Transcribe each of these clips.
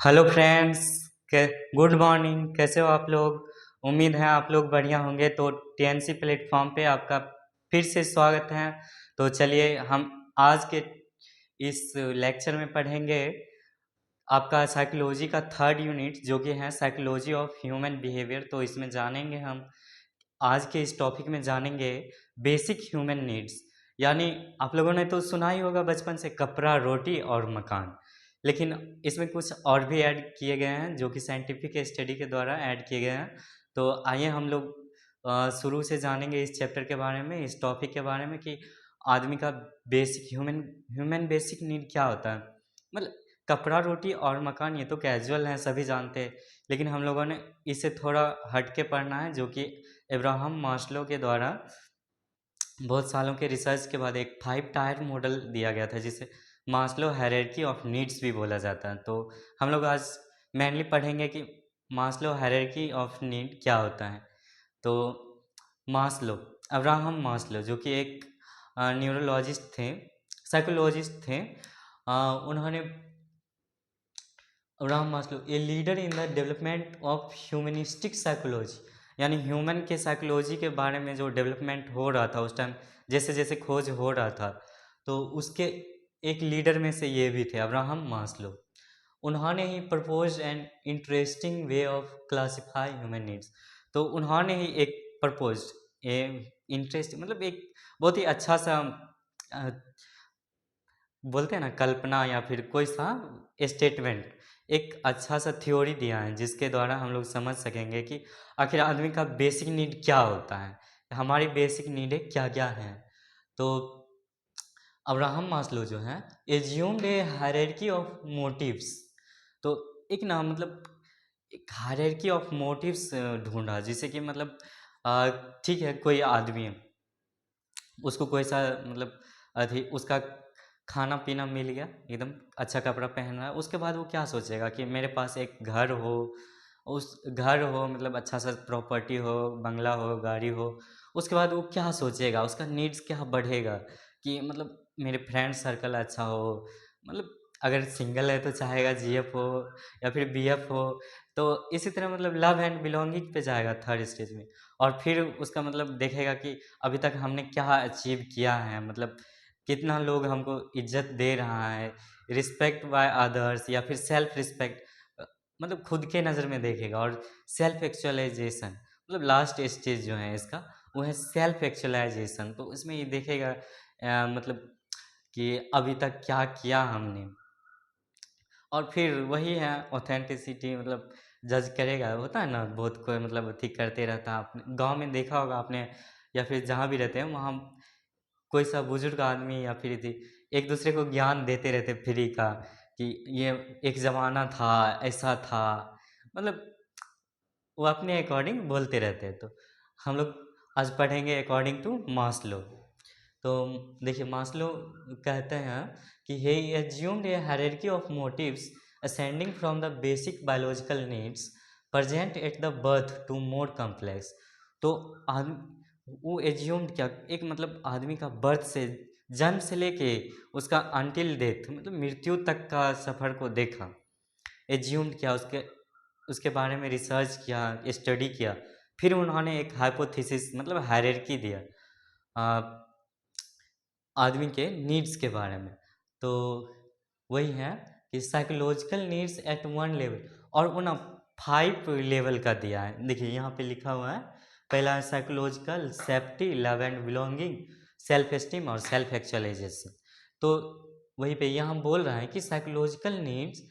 Hello friends. Good morning. कैसे हो आप लोग? उम्मीद है आप लोग बढ़िया होंगे। तो टीएनसी प्लेटफॉर्म पे आपका फिर से स्वागत है। तो चलिए हम आज के इस लेक्चर में पढ़ेंगे आपका साइकोलॉजी का थर्ड यूनिट, जो कि है साइकोलॉजी ऑफ ह्यूमन बिहेवियर। तो इसमें जानेंगे हम, आज के इस टॉपिक में जानेंगे बेसिक ह्यूमन नीड्स। यानी आप लोगों ने तो सुना ही होगा बचपन से, कपड़ा, रोटी और मकान। लेकिन इसमें कुछ और भी ऐड किए गए हैं, जो कि साइंटिफिक स्टडी के द्वारा ऐड किए गए हैं। तो आइए हम लोग शुरू से जानेंगे इस चैप्टर के बारे में, इस टॉपिक के बारे में, कि आदमी का basic human human basic need क्या होता है। मतलब कपड़ा, रोटी और मकान ये तो कैजुअल हैं, सभी जानते हैं। लेकिन हम लोगों ने इसे थोड़ा हट के पढ़ना है, जो कि एब्राहम मास्लो के द्वारा बहुत सालों के रिसर्च के बाद एक 5 टायर मॉडल दिया गया था, जिसे मास्लो हायरार्की ऑफ नीड्स भी बोला जाता है। तो हम लोग आज मेनली पढ़ेंगे कि मास्लो हायरार्की ऑफ नीड क्या होता है। तो मास्लो, अब्राहम मास्लो, जो कि एक न्यूरोलॉजिस्ट थे, साइकोलॉजिस्ट थे। उन्होंने, Abraham Maslow, a leader in the development of humanistic psychology, यानी ह्यूमन के साइकोलॉजी के बारे में जो डेवलपमेंट हो रहा था उस टाइम, जैसे जैसे खोज हो रहा था, तो उसके एक लीडर में से ये भी थे, अब्राहम मास्लो। उन्होंने ही propose an interesting way of classify human needs. तो उन्होंने ही एक प्रपोज, ए इंटरेस्ट मतलब एक बहुत ही अच्छा सा अ, बोलते हैं ना, कल्पना या फिर कोई सा स्टेटमेंट, एक अच्छा सा थ्योरी दिया है, जिसके द्वारा हम लोग समझ सकेंगे कि आखिर आदमी का बेसिक नीड क्या होता है, हमारी बेसिक नीडें क्या क्या हैं। तो अब्राहम मास्लो जो है, assumed a hierarchy of motives. तो एक ना मतलब एक हायरार्की ऑफ मोटिव्स ढूंढा, जिसे कि मतलब ठीक है, कोई आदमी है, उसको कोई सा मतलब अभी उसका खाना पीना मिल गया, एकदम अच्छा कपड़ा पहन रहा है, उसके बाद वो क्या सोचेगा कि मेरे पास एक घर हो, उस घर हो मतलब अच्छा सा प्रॉपर्टी हो, बंगला हो, गाड़ी हो। उसके बाद वो क्या सोचेगा, उसका नीड्स क्या बढ़ेगा, कि मतलब मेरे फ्रेंड सर्कल अच्छा हो, मतलब अगर सिंगल है तो चाहेगा जीएफ हो या फिर बीएफ हो। तो इसी तरह मतलब लव एंड बिलोंगिंग पे जाएगा थर्ड स्टेज में। और फिर उसका मतलब देखेगा कि अभी तक हमने क्या अचीव किया है, मतलब कितना लोग हमको इज्जत दे रहा है, रिस्पेक्ट बाय अदर्स या फिर सेल्फ रिस्पेक्ट, मतलब खुद के नज़र में देखेगा। और सेल्फ एक्चुअलाइजेशन, मतलब लास्ट स्टेज जो है इसका, वो है सेल्फ एक्चुअलाइजेशन। तो इसमें ये देखेगा मतलब कि अभी तक क्या किया हमने। और फिर वही है ऑथेंटिसिटी, मतलब जज करेगा, होता है ना बहुत कोई मतलब अथी करते रहता है। आपने गांव में देखा होगा आपने, या फिर जहाँ भी रहते हैं वहाँ कोई सा बुजुर्ग आदमी या फिर थी, एक दूसरे को ज्ञान देते रहते फ्री का, कि ये एक ज़माना था, ऐसा था, मतलब वो अपने अकॉर्डिंग बोलते रहते हैं। तो हम लोग आज पढ़ेंगे अकॉर्डिंग टू मास्लो। तो देखिए मास्लो कहते हैं कि he assumed a hierarchy of motives ascending from the basic biological needs present at the birth to more complex। तो वो एज्यूम्ड क्या, एक मतलब आदमी का बर्थ से, जन्म से लेके उसका अंटिल डेथ, मतलब मृत्यु तक का सफ़र को देखा, एज्यूम्ड किया, उसके उसके बारे में रिसर्च किया, स्टडी किया। फिर उन्होंने एक हाइपोथेसिस मतलब हायरार्की दिया आदमी के नीड्स के बारे में। तो वही है कि psychological needs at one level, और वो ना 5 लेवल का दिया है। देखिए यहाँ पे लिखा हुआ है, पहला है psychological safety, love and belonging, self esteem और सेल्फ एक्चुअलाइजेशन। तो वही पे यहाँ बोल रहा है कि psychological needs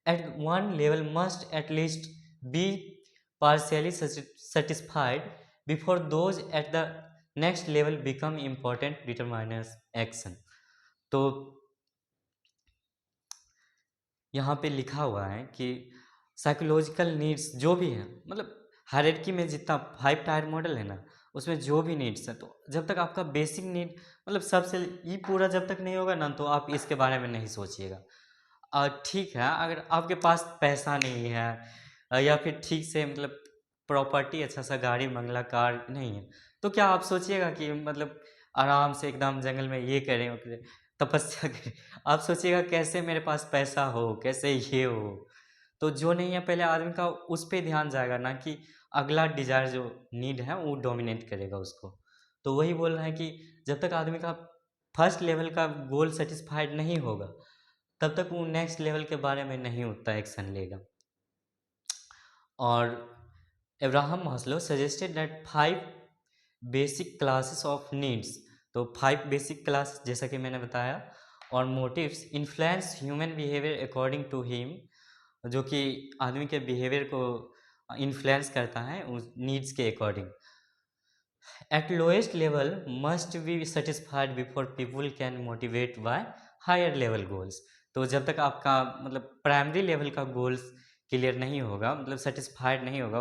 at one level must at least be partially satisfied before those at the next level become important determiners action। तो यहाँ पे लिखा हुआ है कि साइकोलॉजिकल नीड्स जो भी हैं, मतलब हायरार्की में जितना 5 टायर मॉडल है ना, उसमें जो भी नीड्स हैं, तो जब तक आपका बेसिक नीड मतलब सबसे ये पूरा जब तक नहीं होगा ना, तो आप इसके बारे में नहीं सोचिएगा। ठीक है, अगर आपके पास पैसा नहीं है या फिर ठीक से मतलब प्रॉपर्टी, अच्छा सा गाड़ी बंगला कार नहीं है, तो क्या आप सोचिएगा कि मतलब आराम से एकदम जंगल में ये करें वो करें, तपस्या करें। आप सोचिएगा कैसे मेरे पास पैसा हो, कैसे ये हो। तो जो नहीं है पहले आदमी का उस पे ध्यान जाएगा, ना कि अगला डिज़ायर जो नीड है वो डोमिनेट करेगा उसको। तो वही बोल रहे हैं कि जब तक आदमी का फर्स्ट लेवल का गोल सेटिस्फाइड नहीं होगा, तब तक वो नेक्स्ट लेवल के बारे में नहीं उतना एक्शन लेगा। और Abraham Maslow suggested that 5 basic classes of needs, तो 5 बेसिक क्लास जैसा कि मैंने बताया, और motives influence human behaviour according to him, जो कि आदमी के बिहेवियर को इन्फ्लुएंस करता है उस नीड्स के according. At lowest level must be satisfied before people can motivate by higher level goals. तो जब तक आपका मतलब प्राइमरी लेवल का गोल्स क्लियर नहीं होगा, मतलब सेटिस्फाइड नहीं होगा,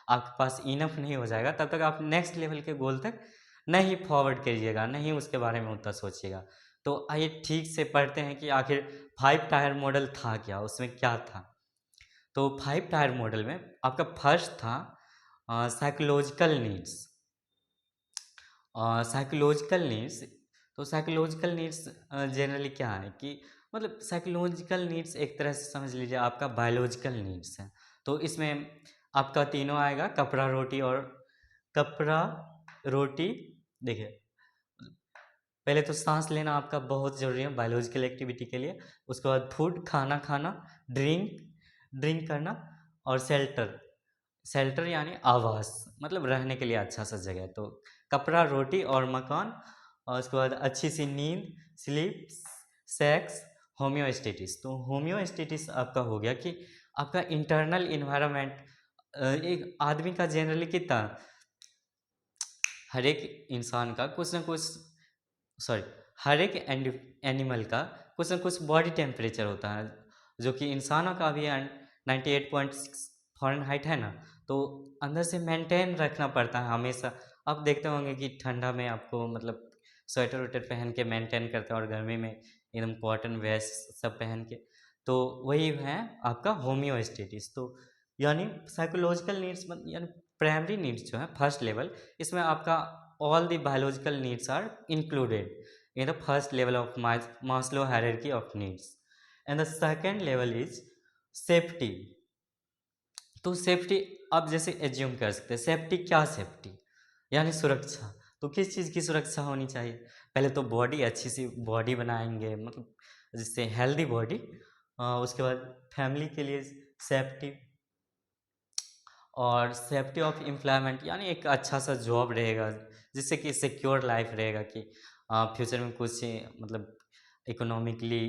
आपके पास इनफ नहीं हो जाएगा, तब तक आप नेक्स्ट लेवल के गोल तक नहीं फॉरवर्ड करिएगा, नहीं उसके बारे में उतना सोचिएगा। तो आइए ठीक से पढ़ते हैं कि आखिर 5 टायर मॉडल था क्या, उसमें क्या था। तो 5 टायर मॉडल में आपका फर्स्ट था साइकोलॉजिकल नीड्स। साइकोलॉजिकल नीड्स, तो साइकोलॉजिकल नीड्स जनरली क्या है कि मतलब साइकोलॉजिकल नीड्स एक तरह से समझ लीजिए आपका बायोलॉजिकल नीड्स है। तो इसमें आपका तीनों आएगा, कपड़ा रोटी और कपड़ा रोटी। देखिए, पहले तो सांस लेना आपका बहुत ज़रूरी है बायोलॉजिकल एक्टिविटी के लिए, उसके बाद फूड खाना खाना, ड्रिंक ड्रिंक करना, और शेल्टर, शेल्टर यानी आवास, मतलब रहने के लिए अच्छा सा जगह। तो कपड़ा रोटी और मकान, और उसके बाद अच्छी सी नींद, स्लीप, सेक्स, होम्योस्टेटिस। तो होम्योस्टेटिस आपका हो गया कि आपका इंटरनल इन्वायरमेंट, एक आदमी का जनरली कितना, हर एक इंसान का कुछ ना कुछ, सॉरी, हर एक एनिमल का कुछ ना कुछ बॉडी टेम्परेचर होता है, जो कि इंसानों का भी 98.6 फ़ारेनहाइट है ना। तो अंदर से मेंटेन रखना पड़ता है हमेशा। आप देखते होंगे कि ठंडा में आपको मतलब स्वेटर वेटर पहन के मेंटेन करते हैं, और गर्मी में एकदम कॉटन वेस्ट सब पहन के। तो वही है आपका होम्योस्टेटिस। तो यानी साइकोलॉजिकल नीड्स यानी प्राइमरी नीड्स जो है फर्स्ट लेवल, इसमें आपका all the biological needs are included in the first level of Maslow hierarchy of needs. And the second level is safety. तो सेफ्टी आप जैसे एज्यूम कर सकते हैं, सेफ्टी क्या, सेफ्टी यानी सुरक्षा। तो किस चीज़ की सुरक्षा होनी चाहिए, पहले तो बॉडी, अच्छी सी बॉडी बनाएंगे, मतलब जिससे हेल्दी बॉडी। उसके बाद फैमिली के लिए सेफ्टी, और सेफ्टी ऑफ एम्प्लॉयमेंट यानी एक अच्छा सा जॉब रहेगा, जिससे कि सिक्योर लाइफ रहेगा कि फ्यूचर में कुछ मतलब इकोनॉमिकली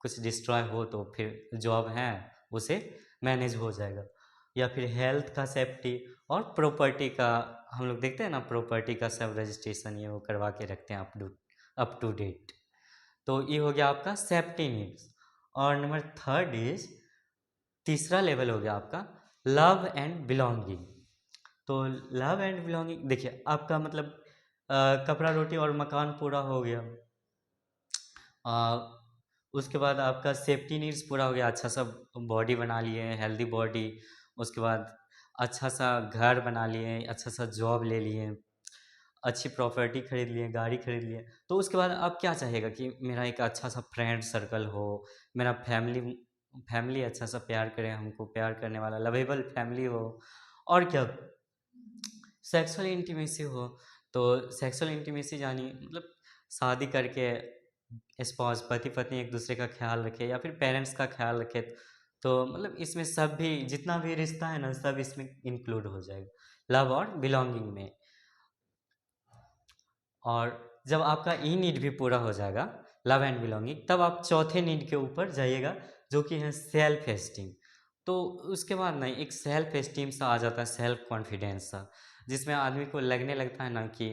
कुछ डिस्ट्रॉय हो तो फिर जॉब है उसे मैनेज हो जाएगा। या फिर हेल्थ का सेफ्टी, और प्रॉपर्टी का, हम लोग देखते हैं ना प्रॉपर्टी का सब रजिस्ट्रेशन ये वो करवा के रखते हैं अप टू डेट। तो ये हो गया आपका सेफ्टी नीड्स। और नंबर थर्ड इज, तीसरा लेवल हो गया आपका लव एंड बिलोंगिंग। तो लव एंड बिलोंगिंग देखिए, आपका मतलब कपड़ा रोटी और मकान पूरा हो गया, अ, उसके बाद आपका सेफ्टी नीड्स पूरा हो गया, अच्छा सा बॉडी बना लिए, हेल्दी बॉडी। उसके बाद अच्छा सा घर बना लिए, अच्छा सा जॉब ले लिए, अच्छी प्रॉपर्टी खरीद लिए, गाड़ी खरीद लिए। तो उसके बाद आप क्या चाहेगा कि मेरा एक अच्छा सा फ्रेंड सर्कल हो, मेरा फैमिली फैमिली अच्छा सा प्यार करे, हमको प्यार करने वाला लवेबल फैमिली हो, और क्या, सेक्सुअल इंटीमेसी हो। तो सेक्सुअल इंटीमेसी यानी मतलब शादी करके स्पॉज पति पत्नी एक दूसरे का ख्याल रखे, या फिर पेरेंट्स का ख्याल रखे। तो मतलब इसमें सब भी जितना भी रिश्ता है ना, सब इसमें इंक्लूड हो जाएगा लव और बिलोंगिंग में। और जब आपका ई नीड भी पूरा हो जाएगा, लव एंड बिलोंगिंग, तब आप चौथे नीड के ऊपर जाइएगा, जो कि है सेल्फ एस्टीम। तो उसके बाद ना एक सेल्फ एस्टीम सा आ जाता है, सेल्फ कॉन्फिडेंस सा, जिसमें आदमी को लगने लगता है ना कि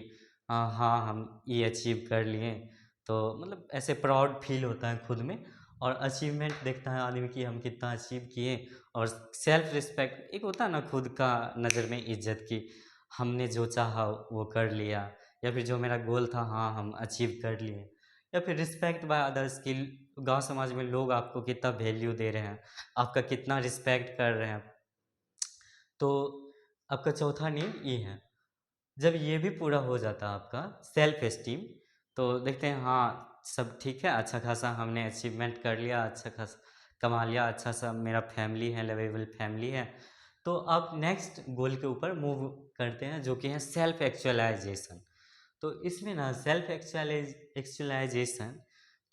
हाँ हम ये अचीव कर लिए। तो मतलब ऐसे प्राउड फील होता है खुद में, और अचीवमेंट देखता है आदमी कि हम कितना अचीव किए। और सेल्फ रिस्पेक्ट एक होता है ना, खुद का नज़र में इज्जत की, हमने जो चाहा वो कर लिया, या फिर जो मेरा गोल था हाँ हम अचीव कर लिए। या फिर रिस्पेक्ट बाय अदर्स की, गांव समाज में लोग आपको कितना वैल्यू दे रहे हैं, आपका कितना रिस्पेक्ट कर रहे हैं। तो आपका चौथा नीड ये है। जब ये भी पूरा हो जाता है आपका सेल्फ एस्टीम, तो देखते हैं हाँ सब ठीक है, अच्छा खासा हमने अचीवमेंट कर लिया, अच्छा खासा कमा लिया, अच्छा सा मेरा फैमिली है, लवेबल फैमिली है, तो आप नेक्स्ट गोल के ऊपर मूव करते हैं जो कि है सेल्फ एक्चुअलाइजेशन। तो इसमें ना सेल्फ एक्चुअलाइजेशन,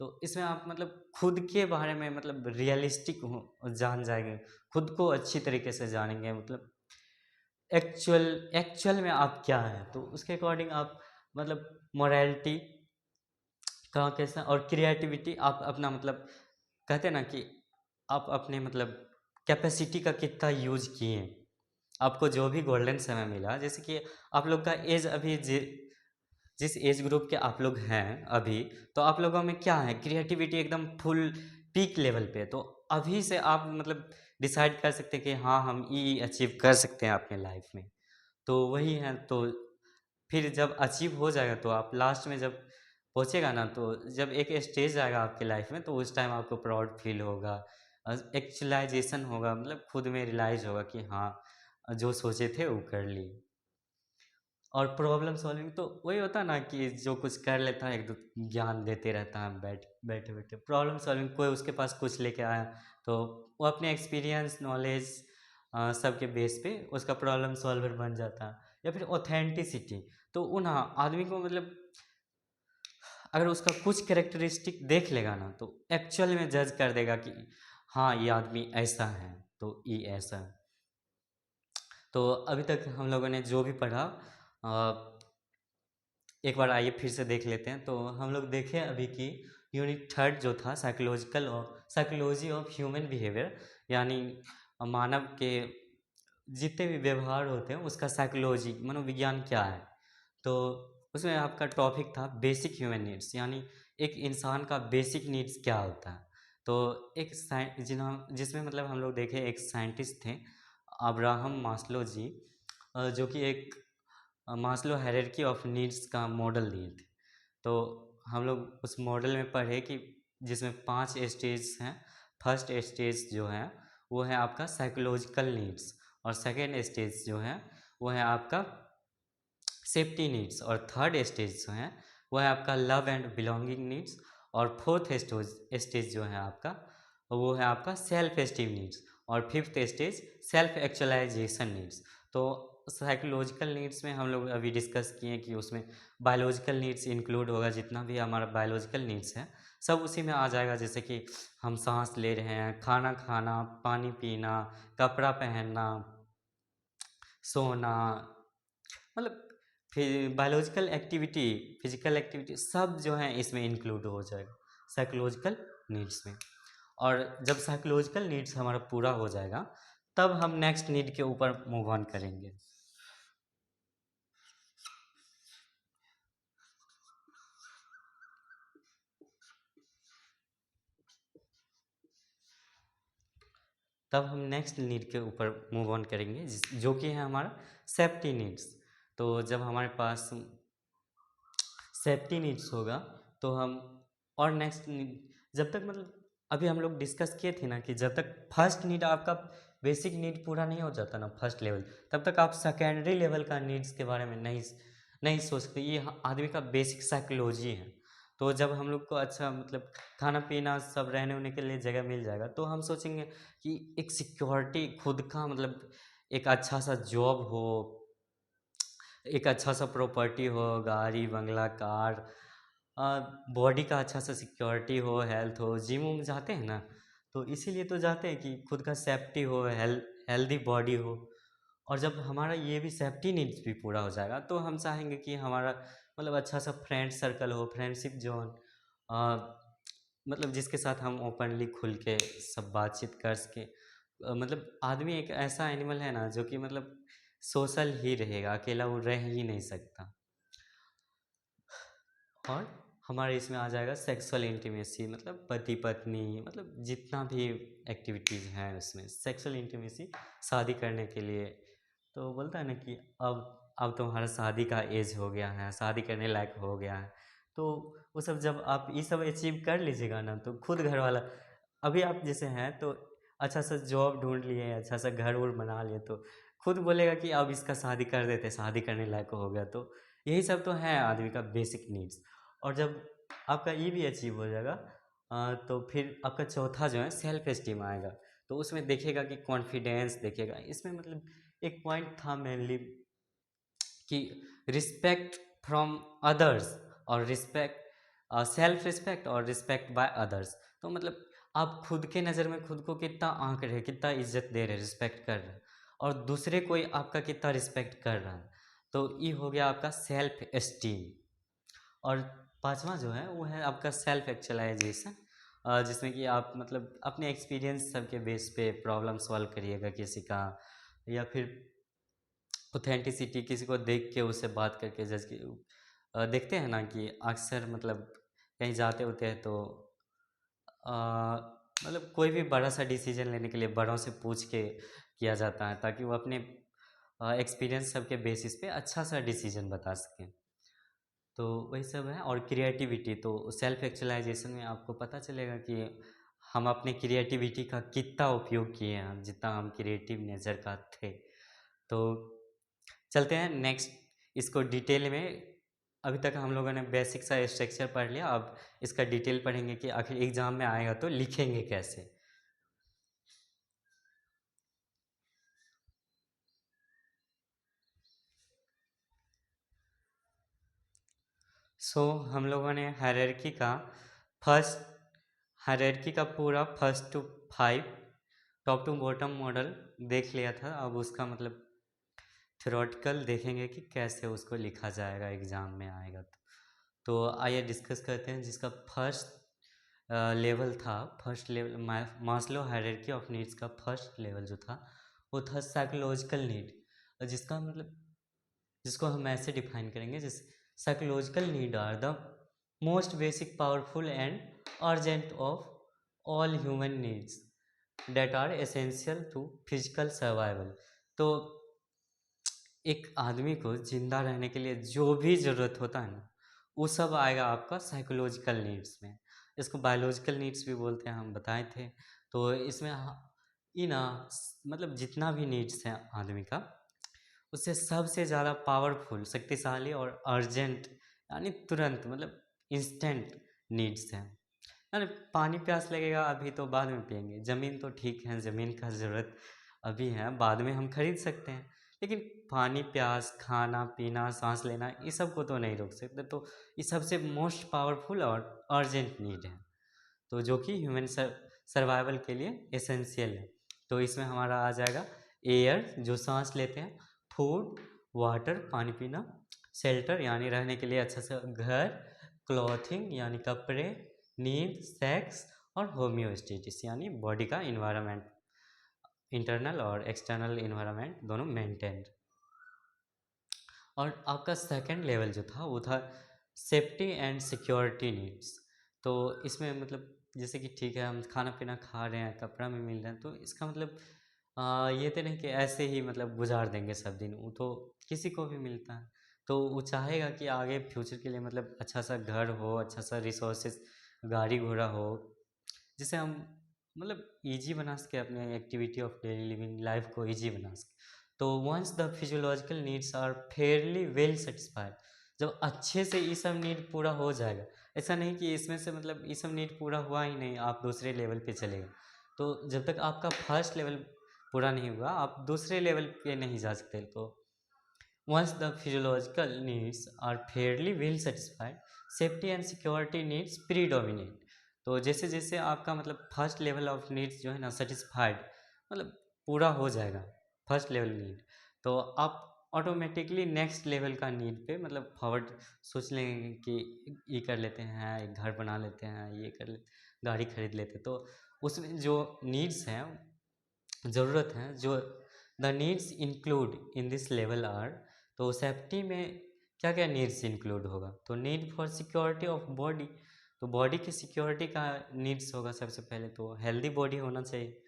तो इसमें आप मतलब खुद के बारे में मतलब रियलिस्टिक हो जान जाएंगे, खुद को अच्छी तरीके से जानेंगे, मतलब एक्चुअल एक्चुअल में आप क्या हैं, तो उसके अकॉर्डिंग आप मतलब मोरालिटी का कैसा और क्रिएटिविटी आप अपना मतलब कहते हैं ना कि आप अपने मतलब कैपेसिटी का कितना यूज किए, आपको जो भी गोल्डन समय मिला, जैसे कि आप लोग का एज अभी जिस एज ग्रुप के आप लोग हैं अभी, तो आप लोगों में क्या है, क्रिएटिविटी एकदम फुल पीक लेवल पे, तो अभी से आप मतलब डिसाइड कर सकते हैं कि हाँ हम ये अचीव कर सकते हैं अपने लाइफ में। तो वही है, तो फिर जब अचीव हो जाएगा तो आप लास्ट में जब पहुंचेगा ना, तो जब एक स्टेज आएगा आपके लाइफ में, तो उस टाइम आपको प्राउड फील होगा, एक्चुअलाइजेशन होगा, मतलब खुद में रियलाइज होगा कि हाँ जो सोचे थे वो कर ली। और प्रॉब्लम सॉल्विंग तो वही होता है ना कि जो कुछ कर लेता है एक दो ज्ञान देते रहता है, बैठे बैठे प्रॉब्लम सॉल्विंग, कोई उसके पास कुछ लेके आया तो वो अपने एक्सपीरियंस नॉलेज सबके बेस पे उसका प्रॉब्लम सॉल्वर बन जाता है। या फिर ऑथेंटिसिटी, तो उन हाँ आदमी को मतलब अगर उसका कुछ कैरेक्टरिस्टिक देख लेगा ना, तो एक्चुअल में जज कर देगा कि हाँ ये आदमी ऐसा है, तो ये ऐसा है। तो अभी तक हम लोगों ने जो भी पढ़ा, एक बार आइए फिर से देख लेते हैं। तो हम लोग देखें अभी कि यूनिट थर्ड जो था साइकोलॉजी ऑफ ह्यूमन बिहेवियर, यानी मानव के जितने भी व्यवहार होते हैं उसका साइकोलॉजी मनोविज्ञान क्या है। तो उसमें आपका टॉपिक था बेसिक ह्यूमन नीड्स, यानी एक इंसान का बेसिक नीड्स क्या होता है। तो एक जिसमें मतलब हम लोग देखे एक साइंटिस्ट थे अब्राहम मास्लो जी, जो कि एक मास्लो हायरार्की ऑफ नीड्स का मॉडल दिए थे। तो हम लोग उस मॉडल में पढ़े कि जिसमें 5 स्टेज हैं। फर्स्ट स्टेज जो है वो है आपका साइकोलॉजिकल नीड्स, और सेकेंड स्टेज जो है वो है आपका सेफ्टी नीड्स, और थर्ड स्टेज जो है वो है आपका लव एंड बिलोंगिंग नीड्स, और फोर्थ स्टेज जो है आपका वो है आपका सेल्फ एस्टीम नीड्स, और fifth stage self actualization needs. तो साइकोलॉजिकल नीड्स में हम लोग अभी डिस्कस किए कि उसमें बायोलॉजिकल नीड्स इंक्लूड होगा, जितना भी हमारा बायोलॉजिकल नीड्स है सब उसी में आ जाएगा, जैसे कि हम सांस ले रहे हैं, खाना खाना, पानी पीना, कपड़ा पहनना, सोना, मतलब फिर बायोलॉजिकल एक्टिविटी, फिजिकल एक्टिविटी सब जो है इसमें इंक्लूड हो जाएगा साइकोलॉजिकल नीड्स में। और जब साइकोलॉजिकल नीड्स हमारा पूरा हो जाएगा तब हम नेक्स्ट नीड के ऊपर मूव ऑन करेंगे। तब हम नेक्स्ट नीड के ऊपर मूव ऑन करेंगे जो कि है हमारा सेफ्टी नीड्स। तो जब हमारे पास सेफ्टी नीड्स होगा तो हम और नेक्स्ट जब तक मतलब अभी हम लोग डिस्कस किए थे ना कि जब तक फर्स्ट नीड आपका बेसिक नीड पूरा नहीं हो जाता ना फर्स्ट लेवल, तब तक आप सेकेंडरी लेवल का नीड्स के बारे में नहीं नहीं सोचते। ये आदमी का बेसिक साइकोलॉजी है। तो जब हम लोग को अच्छा मतलब खाना पीना सब रहने होने के लिए जगह मिल जाएगा तो हम सोचेंगे कि एक सिक्योरिटी खुद का मतलब एक अच्छा सा जॉब हो, एक अच्छा सा प्रॉपर्टी हो, गाड़ी बंगला कार, बॉडी का अच्छा सा सिक्योरिटी हो, हेल्थ हो, जिम उम जाते हैं ना, तो इसीलिए तो जाते हैं कि खुद का सेफ्टी हो, हेल्दी बॉडी हो। और जब हमारा ये भी सेफ्टी नीड्स भी पूरा हो जाएगा तो हम चाहेंगे कि हमारा मतलब अच्छा सा फ्रेंड सर्कल हो, फ्रेंडशिप जोन, मतलब जिसके साथ हम ओपनली खुल के सब बातचीत कर सके। मतलब आदमी एक ऐसा एनिमल है ना जो कि मतलब सोशल ही रहेगा, अकेला वो रह ही नहीं सकता। और हमारे इसमें आ जाएगा सेक्सुअल इंटीमेसी, मतलब पति पत्नी, मतलब जितना भी एक्टिविटीज़ हैं उसमें सेक्सुअल इंटीमेसी शादी करने के लिए। तो बोलता है ना कि अब तुम्हारा शादी का एज हो गया है, शादी करने लायक हो गया है। तो वो सब जब आप ये सब अचीव कर लीजिएगा ना तो खुद घर वाला, अभी आप जैसे हैं तो अच्छा सा जॉब ढूंढ लिए, अच्छा सा घर उर बना लिए, तो खुद बोलेगा कि अब इसका शादी कर देते, शादी करने लायक हो गया। तो यही सब तो है आदमी का बेसिक नीड्स। और जब आपका ये भी अचीव हो जाएगा तो फिर आपका चौथा जो है सेल्फ एस्टीम आएगा। तो उसमें देखेगा कि कॉन्फिडेंस देखेगा। इसमें मतलब एक पॉइंट था मेनली कि रिस्पेक्ट फ्रॉम अदर्स और रिस्पेक्ट, सेल्फ रिस्पेक्ट और रिस्पेक्ट बाय अदर्स। तो मतलब आप खुद के नज़र में खुद को कितना आंक रहे, कितना इज्जत दे रहे, रिस्पेक्ट कर रहे, और दूसरे कोई आपका कितना रिस्पेक्ट कर रहा है। तो ये हो गया आपका सेल्फ एस्टीम। और पांचवा जो है वो है आपका सेल्फ एक्चुअलाइजेशन, जिसमें कि आप मतलब अपने एक्सपीरियंस सबके बेस पे प्रॉब्लम सॉल्व करिएगा किसी का, या फिर ऑथेंटिसिटी किसी को देख के उससे बात करके जज की। देखते हैं ना कि अक्सर मतलब कहीं जाते होते हैं तो अ, मतलब कोई भी बड़ा सा डिसीजन लेने के लिए बड़ों से पूछ के किया जाता है, ताकि वो अपने एक्सपीरियंस सबके बेसिस पे अच्छा सा डिसीजन बता सकें। तो वही सब है। और क्रिएटिविटी, तो सेल्फ एक्चुअलाइजेशन में आपको पता चलेगा कि हम अपने क्रिएटिविटी का कितना उपयोग किए हैं, जितना हम क्रिएटिव नेचर का थे। तो चलते हैं नेक्स्ट, इसको डिटेल में। अभी तक हम लोगों ने बेसिक सा स्ट्रक्चर पढ़ लिया, अब इसका डिटेल पढ़ेंगे कि आखिर एग्जाम में आएगा तो लिखेंगे कैसे। हम लोगों ने फर्स्ट हायरार्की का पूरा first to five, top to bottom model देख लिया था। अब उसका मतलब थ्योरेटिकल देखेंगे कि कैसे उसको लिखा जाएगा, एग्ज़ाम में आएगा तो आइए डिस्कस करते हैं। जिसका फर्स्ट लेवल था, first level Maslow hierarchy of needs का फर्स्ट लेवल जो था वो था साइकोलॉजिकल नीड। जिसका मतलब, जिसको हम ऐसे डिफाइन करेंगे, जिस psychological need are the most basic powerful and urgent of all human needs that are essential to physical survival. तो एक आदमी को जिंदा रहने के लिए जो भी ज़रूरत होता है ना, वो सब आएगा आपका साइकोलॉजिकल नीड्स में। इसको बायोलॉजिकल नीड्स भी बोलते हैं, हम बताए थे। तो इसमें मतलब जितना भी नीड्स हैं आदमी का, उससे सबसे ज़्यादा पावरफुल, शक्तिशाली और अर्जेंट, यानी तुरंत मतलब इंस्टेंट नीड्स हैं। यानी पानी प्यास लगेगा अभी तो बाद में पियेंगे, ज़मीन तो ठीक है, ज़मीन का ज़रूरत अभी है, बाद में हम खरीद सकते हैं, लेकिन पानी प्यास, खाना पीना, सांस लेना, ये सब को तो नहीं रोक सकते। तो ये सबसे मोस्ट पावरफुल और अर्जेंट नीड है, तो जो कि ह्यूमन सर्वाइवल के लिए एसेंशियल है। तो इसमें हमारा आ जाएगा एयर, जो सांस लेते हैं, फूड, वाटर, पानी पीना, शेल्टर यानी रहने के लिए अच्छा सा घर, क्लॉथिंग यानी कपड़े, नींद, सेक्स, और होम्योस्टेटिस यानी बॉडी का इन्वायरमेंट, इंटरनल और एक्सटर्नल इन्वायरमेंट दोनों मेंटेन। और आपका सेकंड लेवल जो था वो था सेफ्टी एंड सिक्योरिटी नीड्स। तो इसमें मतलब जैसे कि ठीक है, हम खाना पीना खा रहे हैं, कपड़ा भी मिल रहा है, तो इसका मतलब ये तो नहीं कि ऐसे ही मतलब गुजार देंगे सब दिन, वो तो किसी को भी मिलता है। तो वो चाहेगा कि आगे फ्यूचर के लिए मतलब अच्छा सा घर हो, अच्छा सा रिसोर्सेज, गाड़ी घोड़ा हो, जिसे हम मतलब इजी बना सके, अपने activity of daily living life को इजी बना सके। तो once the physiological needs are fairly well satisfied, जब अच्छे से ये सब नीड पूरा हो जाएगा, ऐसा नहीं कि इसमें से मतलब ये सब नीड पूरा हुआ ही नहीं आप दूसरे लेवल पे चले गए, तो जब तक आपका फर्स्ट लेवल पूरा नहीं हुआ आप दूसरे लेवल पे नहीं जा सकते। तो once the physiological needs are fairly well satisfied, safety and security needs predominate। तो जैसे जैसे आपका मतलब फर्स्ट लेवल ऑफ नीड्स जो है ना सेटिस्फाइड, मतलब पूरा हो जाएगा फर्स्ट लेवल नीड, तो आप ऑटोमेटिकली नेक्स्ट लेवल का नीड पे मतलब फॉरवर्ड सोच लेंगे कि ये कर लेते हैं, एक घर बना लेते हैं, ये कर लेते, गाड़ी खरीद लेते। तो उसमें जो नीड्स हैं, ज़रूरत हैं, जो the needs include in this level are, तो सेफ्टी में क्या क्या नीड्स इंक्लूड होगा, तो need for security of body, तो बॉडी की सिक्योरिटी का नीड्स होगा सबसे पहले, तो हेल्दी बॉडी होना चाहिए।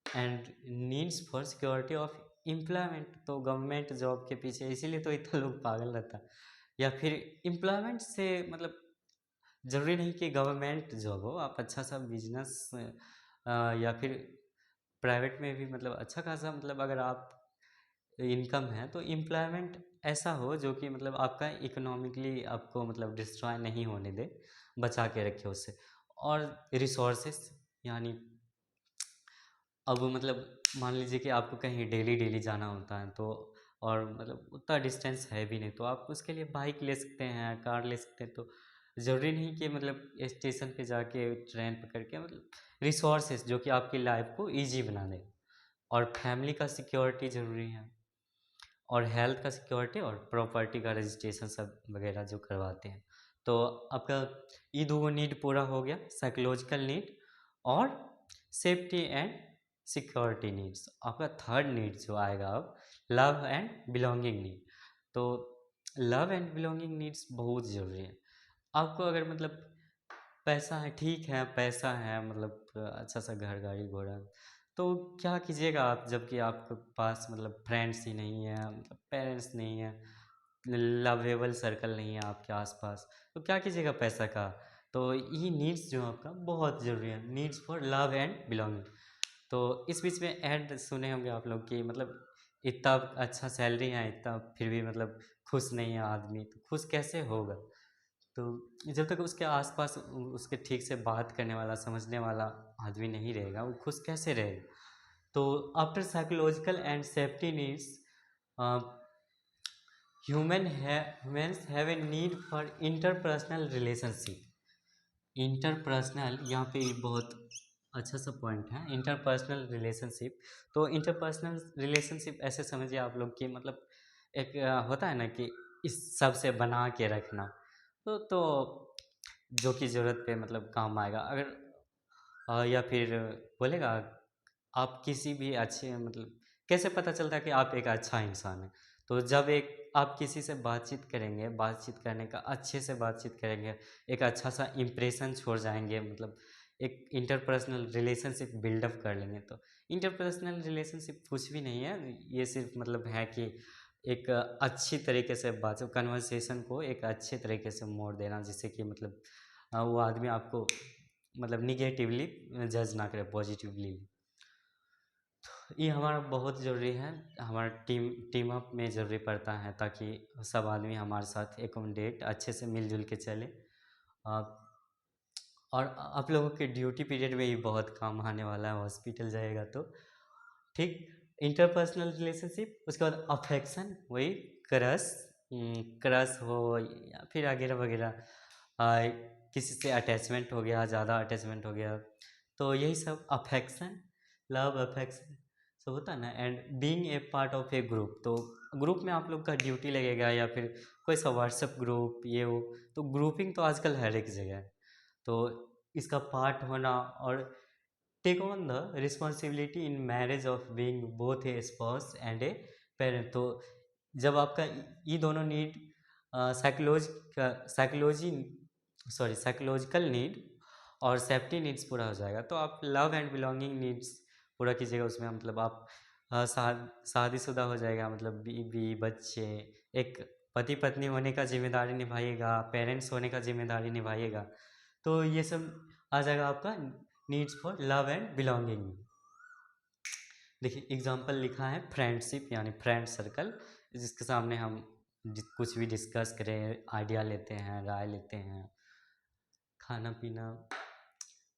And needs for security of employment, तो गवर्नमेंट जॉब के पीछे इसीलिए तो इतना लोग पागल रहता है। या फिर एम्प्लॉयमेंट से मतलब ज़रूरी नहीं कि गवर्नमेंट जॉब हो, आप अच्छा सा बिजनेस या फिर प्राइवेट में भी मतलब अच्छा खासा मतलब अगर आप इनकम है, तो एम्प्लॉयमेंट ऐसा हो जो कि मतलब आपका इकोनॉमिकली आपको मतलब डिस्ट्रॉय नहीं होने दे, बचा के रखे उससे। और रिसोर्सेस, यानी अब मतलब मान लीजिए कि आपको कहीं डेली डेली जाना होता है, तो और मतलब उतना डिस्टेंस है भी नहीं, तो आप उसके लिए बाइक ले सकते हैं, कार ले सकते हैं। तो ज़रूरी नहीं कि मतलब स्टेशन पे जाके ट्रेन पकड़ के, मतलब रिसोर्सेज जो कि आपकी लाइफ को इजी बना दे। और फैमिली का सिक्योरिटी ज़रूरी है, और हेल्थ का सिक्योरिटी और प्रॉपर्टी का रजिस्ट्रेशन सब वगैरह जो करवाते हैं। तो आपका ये दो नीड पूरा हो गया, साइकोलॉजिकल नीड और सेफ्टी एंड सिक्योरिटी नीड्स। आपका थर्ड नीड जो आएगा अब, लव एंड बिलोंगिंग नीड। तो लव एंड बिलोंगिंग नीड्स बहुत ज़रूरी है। आपको अगर मतलब पैसा है, ठीक है, पैसा है, मतलब अच्छा सा घर गाड़ी घोड़ा, तो क्या कीजिएगा आप जबकि आपके पास मतलब फ्रेंड्स ही नहीं है, मतलब पेरेंट्स नहीं है, लवेबल सर्कल नहीं है आपके आसपास, तो क्या कीजिएगा पैसा का। तो ये नीड्स जो है आपका बहुत ज़रूरी है, needs for love and belonging. तो इस बीच में ऐड सुने होंगे आप लोग कि मतलब इतना अच्छा सैलरी है, इतना फिर भी मतलब खुश नहीं है आदमी, तो खुश कैसे होगा। तो जब तक उसके आसपास उसके ठीक से बात करने वाला, समझने वाला आदमी नहीं रहेगा, वो खुश कैसे रहेगा। तो after psychological and safety needs, humans have a need for interpersonal relationship। Interpersonal यहाँ पे बहुत अच्छा सा पॉइंट है, इंटरपर्सनल रिलेशनशिप। तो इंटरपर्सनल रिलेशनशिप ऐसे समझिए आप लोग कि मतलब एक होता है ना कि इस सब से बना के रखना, तो जो कि ज़रूरत पे मतलब काम आएगा। अगर या फिर बोलेगा आप किसी भी अच्छे मतलब कैसे पता चलता है कि आप एक अच्छा इंसान हैं। तो जब एक आप किसी से बातचीत करेंगे, बातचीत करने का अच्छे से बातचीत करेंगे, एक अच्छा सा इम्प्रेशन छोड़ जाएंगे, मतलब एक इंटरपर्सनल रिलेशनशिप बिल्डअप कर लेंगे। तो इंटरपर्सनल रिलेशनशिप कुछ भी नहीं है, ये सिर्फ मतलब है कि एक अच्छी तरीके से बात, कन्वर्सेशन को एक अच्छे तरीके से मोड़ देना, जिससे कि मतलब वो आदमी आपको मतलब निगेटिवली जज ना करे, पॉजिटिवली। ये हमारा बहुत ज़रूरी है, हमारा टीम अप में ज़रूरी पड़ता है, ताकि सब आदमी हमारे साथ एकोमोडेट अच्छे से मिलजुल के चले। आ, और आप लोगों के ड्यूटी पीरियड में ही बहुत काम आने वाला है, हॉस्पिटल जाएगा तो ठीक। इंटरपर्सनल रिलेशनशिप, उसके बाद अफेक्शन, वही क्रश, क्रश हो या फिर वगैरह वगैरह, आ, किसी से अटैचमेंट हो गया, ज़्यादा अटैचमेंट हो गया, तो यही सब अफेक्शन, लव अफेक्शन सब होता है ना। And being a part of A group, तो ग्रुप में आप लोग का ड्यूटी लगेगा, या फिर कोई सा व्हाट्सएप ग्रुप ये वो, तो ग्रुपिंग तो आजकल हर एक जगह है। तो इसका पार्ट होना, और take on the responsibility in marriage of being both a spouse and a parent. तो जब आपका ये दोनों need, psychology sorry psychological need और सेफ्टी नीड्स पूरा हो जाएगा, तो आप लव एंड बिलोंगिंग नीड्स पूरा कीजिएगा। उसमें मतलब आप शादीशुदा हो जाएगा, मतलब बीवी बच्चे, एक पति पत्नी होने का जिम्मेदारी निभाइएगा, पेरेंट्स होने का जिम्मेदारी निभाइएगा। तो ये सब आ जाएगा आपका needs for love and belonging. देखिए एग्जाम्पल लिखा है फ्रेंडशिप, यानी फ्रेंड सर्कल, जिसके सामने हम कुछ भी डिस्कस करें, आइडिया लेते हैं, राय लेते हैं, खाना पीना।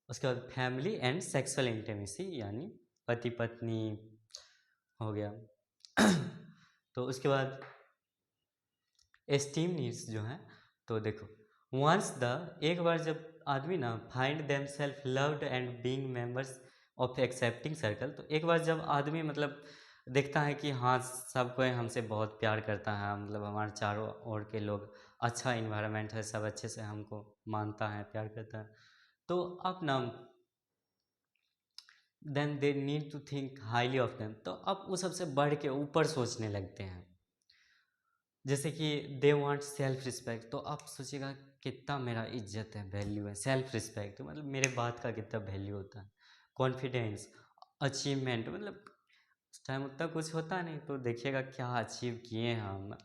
उसके बाद फैमिली एंड सेक्सुअल इंटीमेसी, यानी पति पत्नी हो गया। तो उसके बाद एस्टीम नीड्स जो हैं, तो देखो वंस द एक बार जब आदमी ना find them self loved and being members of accepting circle, तो एक बार जब आदमी मतलब देखता है कि हाँ सब कोई हमसे बहुत प्यार करता है, मतलब हमारे चारों ओर के लोग, अच्छा इन्वायरमेंट है, सब अच्छे से हमको मानता है, प्यार करता है, तो आप ना then they need to think highly of them, तो आप वो सबसे बढ़ के ऊपर सोचने लगते हैं। जैसे कि दे वांट सेल्फ रिस्पेक्ट, तो आप सोचिएगा कितना मेरा इज्जत है, वैल्यू है, सेल्फ रिस्पेक्ट मतलब मेरे बात का कितना वैल्यू होता है। कॉन्फिडेंस, अचीवमेंट, मतलब उस टाइम उतना कुछ होता नहीं, तो देखिएगा क्या अचीव किए हैं हम,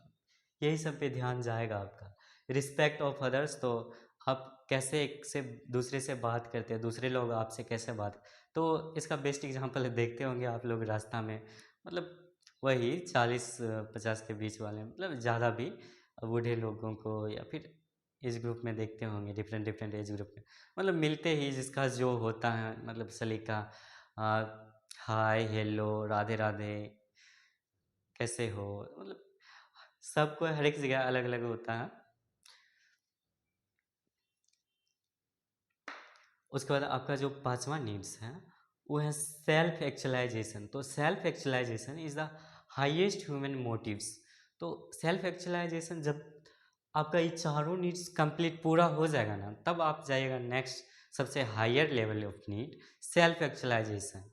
यही सब पे ध्यान जाएगा आपका। रिस्पेक्ट ऑफ अदर्स, तो आप कैसे एक से दूसरे से बात करते हैं, दूसरे लोग आपसे कैसे बात, तो इसका बेस्ट एग्जांपल देखते होंगे आप लोग रास्ता में, मतलब वही 40-50 के बीच वाले, मतलब ज़्यादा भी बूढ़े लोगों को, या फिर एज ग्रुप में देखते होंगे, डिफरेंट डिफरेंट एज ग्रुप में मतलब मिलते ही जिसका जो होता है मतलब सलीका, हाय हेलो राधे राधे कैसे हो, मतलब सबको हर एक जगह अलग अलग होता है। उसके बाद आपका जो पांचवा नीड्स है वो है सेल्फ एक्चुअलाइजेशन। तो self actualization is the highest human motives. तो सेल्फ एक्चुअलाइजेशन जब आपका ये चारों नीड्स कंप्लीट पूरा हो जाएगा ना, तब आप जाइएगा नेक्स्ट सबसे higher level of need self actualization.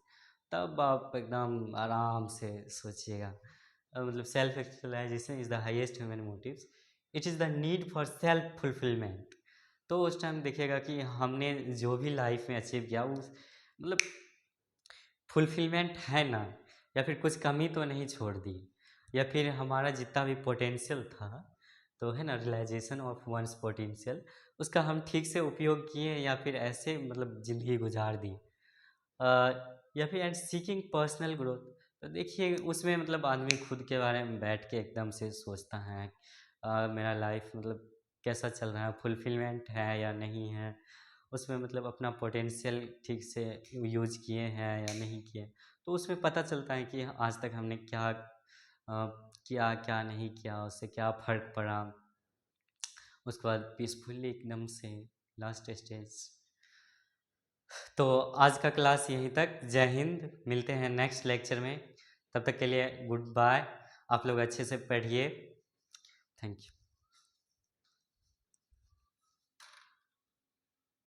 तब आप एकदम आराम से सोचिएगा, मतलब self actualization is the highest human motives. It is the need for self fulfilment. तो उस टाइम देखिएगा कि हमने जो भी लाइफ में अचीव किया उस मतलब फुलफिलमेंट है ना, या फिर कुछ कमी तो नहीं छोड़ दी, या फिर हमारा जितना भी पोटेंशियल था तो है ना रियलाइजेशन ऑफ वंस पोटेंशियल, उसका हम ठीक से उपयोग किए या फिर ऐसे मतलब ज़िंदगी गुजार दी। या फिर एंड सीकिंग पर्सनल ग्रोथ। तो देखिए उसमें मतलब आदमी खुद के बारे में बैठ के एकदम से सोचता है, मेरा लाइफ मतलब कैसा चल रहा है, फुलफिलमेंट है या नहीं है, उसमें मतलब अपना पोटेंशियल ठीक से यूज किए हैं या नहीं किए। तो उसमें पता चलता है कि आज तक हमने क्या किया क्या नहीं किया, उससे क्या फ़र्क पड़ा। उसके बाद पीसफुली एकदम से लास्ट स्टेज। तो आज का क्लास यहीं तक। जय हिंद, मिलते हैं नेक्स्ट लेक्चर में। तब तक के लिए गुड बाय। आप लोग अच्छे से पढ़िए। Thank you.